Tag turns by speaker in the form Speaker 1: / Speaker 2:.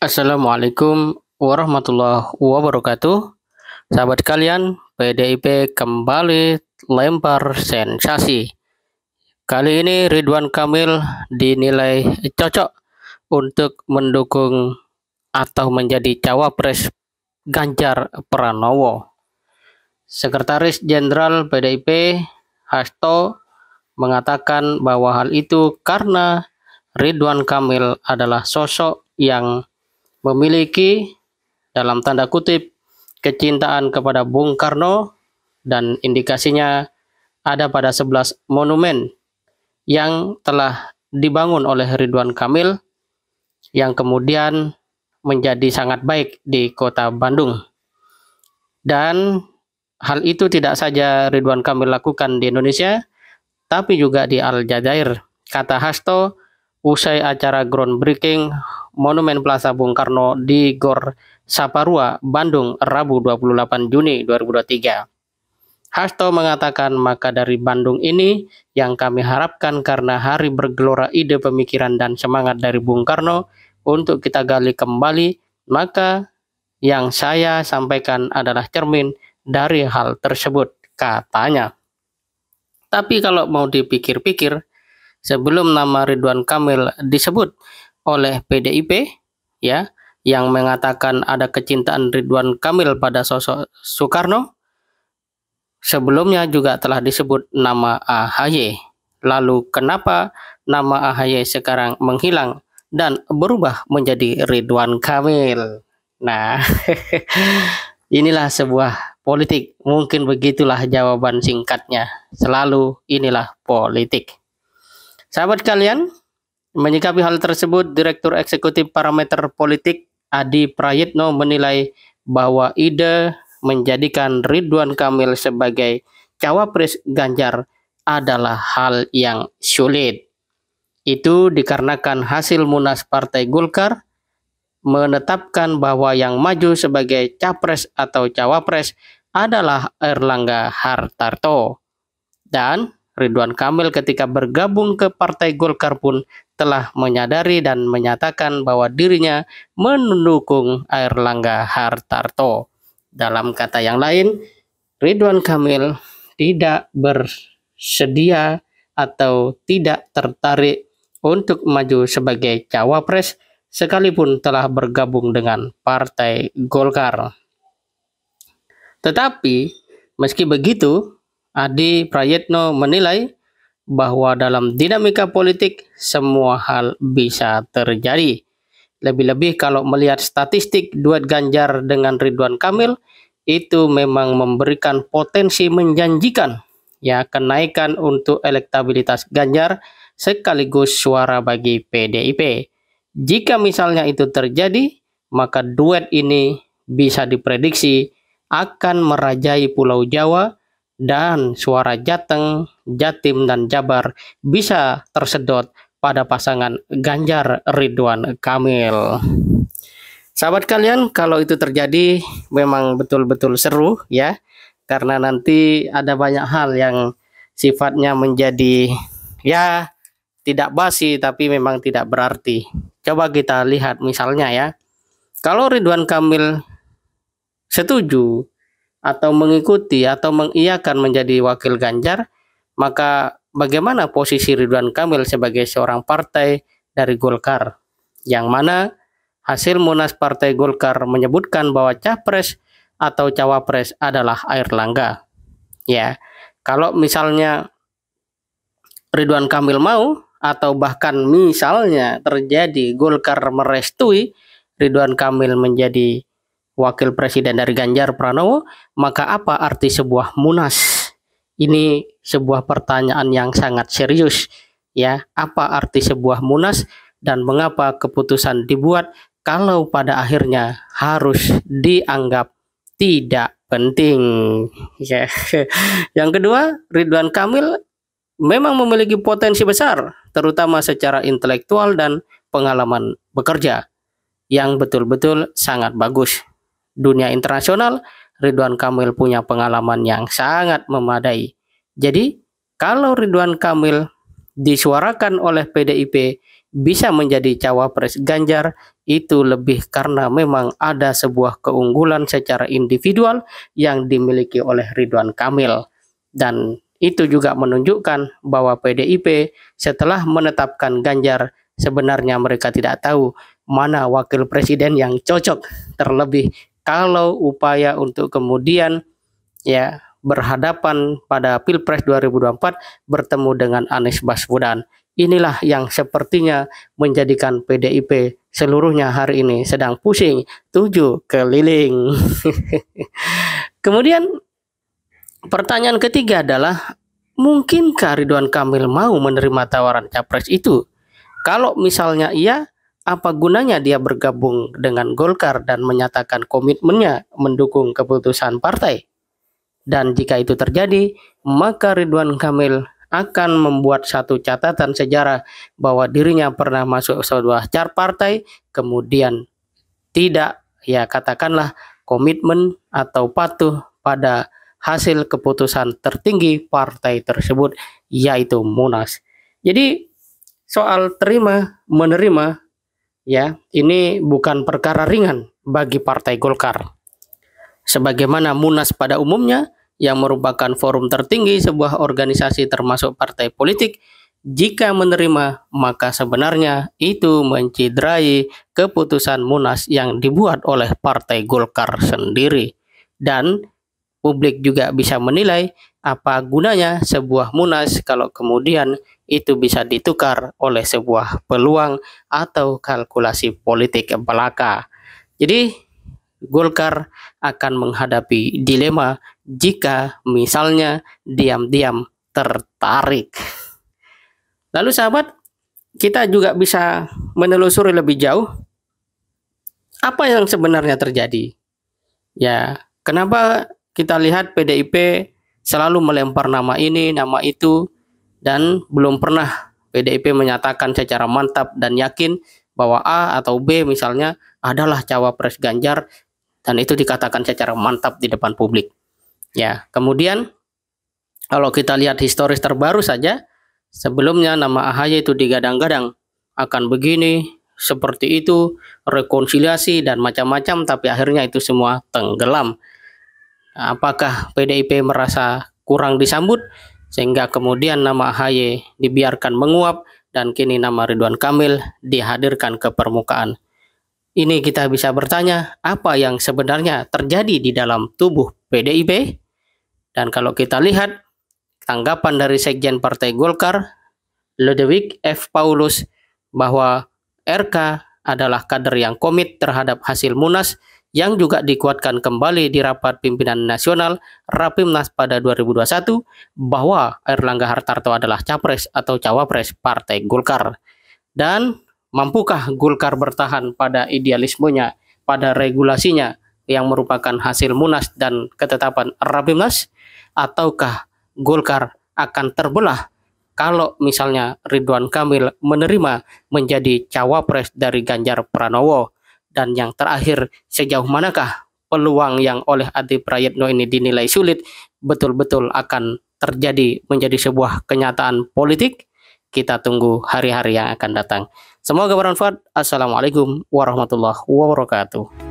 Speaker 1: Assalamualaikum warahmatullahi wabarakatuh. Sahabat sekalian, PDIP kembali lempar sensasi. Kali ini Ridwan Kamil dinilai cocok untuk mendukung atau menjadi cawapres Ganjar Pranowo. Sekretaris Jenderal PDIP Hasto mengatakan bahwa hal itu karena Ridwan Kamil adalah sosok yang memiliki dalam tanda kutip kecintaan kepada Bung Karno, dan indikasinya ada pada 11 monumen yang telah dibangun oleh Ridwan Kamil yang kemudian menjadi sangat baik di kota Bandung. Dan hal itu tidak saja Ridwan Kamil lakukan di Indonesia, tapi juga di Aljazair, kata Hasto usai acara groundbreaking Monumen Plaza Bung Karno di Gor Saparua, Bandung, Rabu 28 Juni 2023. Hasto mengatakan, maka dari Bandung ini yang kami harapkan karena hari bergelora ide pemikiran dan semangat dari Bung Karno untuk kita gali kembali, maka yang saya sampaikan adalah cermin dari hal tersebut, katanya. Tapi kalau mau dipikir-pikir, sebelum nama Ridwan Kamil disebut oleh PDIP, ya, yang mengatakan ada kecintaan Ridwan Kamil pada sosok Soekarno, sebelumnya juga telah disebut nama AHY. Lalu kenapa nama AHY sekarang menghilang dan berubah menjadi Ridwan Kamil? Nah, inilah sebuah politik. Mungkin begitulah jawaban singkatnya. Selalu inilah politik. Sahabat kalian, menyikapi hal tersebut, Direktur Eksekutif Parameter Politik Adi Prayitno menilai bahwa ide menjadikan Ridwan Kamil sebagai cawapres Ganjar adalah hal yang sulit. Itu dikarenakan hasil Munas Partai Golkar menetapkan bahwa yang maju sebagai capres atau cawapres adalah Airlangga Hartarto. Dan Ridwan Kamil ketika bergabung ke Partai Golkar pun telah menyadari dan menyatakan bahwa dirinya mendukung Airlangga Hartarto. Dalam kata yang lain, Ridwan Kamil tidak bersedia atau tidak tertarik untuk maju sebagai cawapres sekalipun telah bergabung dengan Partai Golkar. Tetapi meski begitu, Adi Prayitno menilai bahwa dalam dinamika politik semua hal bisa terjadi. Lebih-lebih kalau melihat statistik duet Ganjar dengan Ridwan Kamil, itu memang memberikan potensi menjanjikan, ya, kenaikan untuk elektabilitas Ganjar sekaligus suara bagi PDIP. Jika misalnya itu terjadi, maka duet ini bisa diprediksi akan merajai Pulau Jawa, dan suara Jateng, Jatim, dan Jabar bisa tersedot pada pasangan Ganjar Ridwan Kamil. Sahabat kalian, kalau itu terjadi memang betul-betul seru, ya, karena nanti ada banyak hal yang sifatnya menjadi, ya, tidak basi tapi memang tidak berarti. Coba kita lihat misalnya, ya, kalau Ridwan Kamil setuju atau mengikuti atau mengiyakan menjadi wakil Ganjar, maka bagaimana posisi Ridwan Kamil sebagai seorang partai dari Golkar, yang mana hasil Munas Partai Golkar menyebutkan bahwa capres atau cawapres adalah Airlangga. Ya, kalau misalnya Ridwan Kamil mau, atau bahkan misalnya terjadi Golkar merestui Ridwan Kamil menjadi wakil presiden dari Ganjar Pranowo, maka apa arti sebuah Munas? Ini sebuah pertanyaan yang sangat serius, ya. Apa arti sebuah Munas dan mengapa keputusan dibuat kalau pada akhirnya harus dianggap tidak penting, ya. Yang kedua, Ridwan Kamil memang memiliki potensi besar, terutama secara intelektual dan pengalaman bekerja yang betul-betul sangat bagus. Dunia internasional, Ridwan Kamil punya pengalaman yang sangat memadai. Jadi, kalau Ridwan Kamil disuarakan oleh PDIP bisa menjadi cawapres Ganjar itu lebih karena memang ada sebuah keunggulan secara individual yang dimiliki oleh Ridwan Kamil. Dan itu juga menunjukkan bahwa PDIP setelah menetapkan Ganjar, sebenarnya mereka tidak tahu mana wakil presiden yang cocok, terlebih kalau upaya untuk kemudian ya berhadapan pada Pilpres 2024 bertemu dengan Anies Baswedan. Inilah yang sepertinya menjadikan PDIP seluruhnya hari ini sedang pusing 7 keliling. Kemudian pertanyaan ketiga adalah, mungkinkah Ridwan Kamil mau menerima tawaran capres itu? Kalau misalnya iya, apa gunanya dia bergabung dengan Golkar dan menyatakan komitmennya mendukung keputusan partai? Dan jika itu terjadi, maka Ridwan Kamil akan membuat satu catatan sejarah bahwa dirinya pernah masuk sebuah partai, kemudian tidak, ya katakanlah, komitmen atau patuh pada hasil keputusan tertinggi partai tersebut, yaitu Munas. Jadi soal terima menerima, ya ini bukan perkara ringan bagi Partai Golkar. Sebagaimana Munas pada umumnya, yang merupakan forum tertinggi sebuah organisasi termasuk partai politik, jika menerima maka sebenarnya itu menciderai keputusan Munas yang dibuat oleh Partai Golkar sendiri. Dan publik juga bisa menilai apa gunanya sebuah Munas kalau kemudian itu bisa ditukar oleh sebuah peluang atau kalkulasi politik belaka. Jadi Golkar akan menghadapi dilema jika misalnya diam-diam tertarik. Lalu sahabat, kita juga bisa menelusuri lebih jauh apa yang sebenarnya terjadi. Ya, kenapa kita lihat PDIP selalu melempar nama ini, nama itu, dan belum pernah PDIP menyatakan secara mantap dan yakin bahwa A atau B misalnya adalah cawapres Ganjar, dan itu dikatakan secara mantap di depan publik. Ya, kemudian kalau kita lihat historis terbaru saja, sebelumnya nama AHY itu digadang-gadang akan begini, seperti itu, rekonsiliasi dan macam-macam, tapi akhirnya itu semua tenggelam. Apakah PDIP merasa kurang disambut sehingga kemudian nama AHY dibiarkan menguap dan kini nama Ridwan Kamil dihadirkan ke permukaan? Ini kita bisa bertanya, apa yang sebenarnya terjadi di dalam tubuh PDIP? Dan kalau kita lihat tanggapan dari Sekjen Partai Golkar, Ludwig F. Paulus, bahwa RK adalah kader yang komit terhadap hasil Munas yang juga dikuatkan kembali di rapat pimpinan nasional Rapimnas pada 2021 bahwa Airlangga Hartarto adalah capres atau cawapres Partai Golkar. Dan mampukah Golkar bertahan pada idealismenya, pada regulasinya yang merupakan hasil Munas dan ketetapan Rapimnas? Ataukah Golkar akan terbelah kalau misalnya Ridwan Kamil menerima menjadi cawapres dari Ganjar Pranowo? Dan yang terakhir, sejauh manakah peluang yang oleh Adi Prayitno ini dinilai sulit betul-betul akan terjadi menjadi sebuah kenyataan politik? Kita tunggu hari-hari yang akan datang. Semoga bermanfaat. Assalamualaikum warahmatullahi wabarakatuh.